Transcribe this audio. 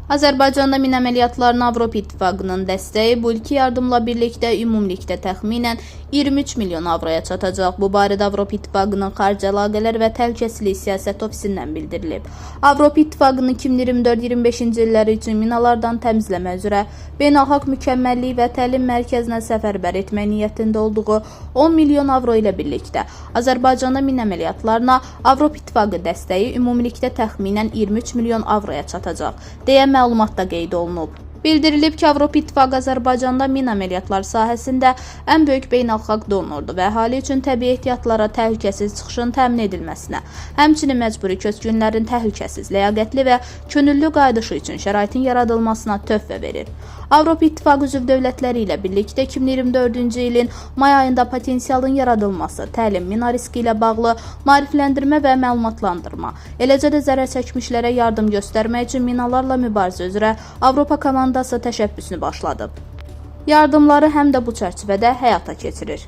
Azərbaycanda mina əməliyyatlarına Avropa İttifaqının dəstəyi bu ilki yardımla birlikdə ümumilikdə təxminən 23 milyon avroya çatacaq. Bu barədə Avropa İttifaqının Xarici Əlaqələr və Təhlükəsizlik Siyasəti Ofisindən bildirilib. Avropa İttifaqının 2024-25-ci illəri üçün minalardan təmizləmə üzrə beynəlxalq mükəmməllik və təlim mərkəzinə səfərbər etmək niyyətində olduğu 10 milyon avro ilə birlikdə Azərbaycanda mina əməliyyatlarına Avropa İttifaqı dəstəyi ümumilikdə təxminən 23 milyon avroya çatacaq, deyə məlumatda qeyd olunub. Bildirilib ki, Avropa İttifaqı Azərbaycanda mina əməliyyatları sahəsində ən böyük beynəlxalq donordur və əhali üçün təbii ehtiyatlara təhlükəsiz çıxışın təmin edilməsinə, həmçinin məcburi köçkünlərin təhlükəsiz, ləyaqətli və könüllü qayıdışı üçün şəraitin yaradılmasına töhfə verir. Avropa İttifaqı üzv dövlətləri ilə birlikdə 2024-cü ilin may ayında potensialın yaradılması, təlim, mina riski ilə bağlı maarifləndirmə və məlumatlandırma, eləcə də zərər çəkmişlərə yardım göstərmək üçün minalarla mübarizə üzrə Avropa komandası təşəbbüsünü başladıb. Yardımları həm də bu çərçivədə həyata keçirir.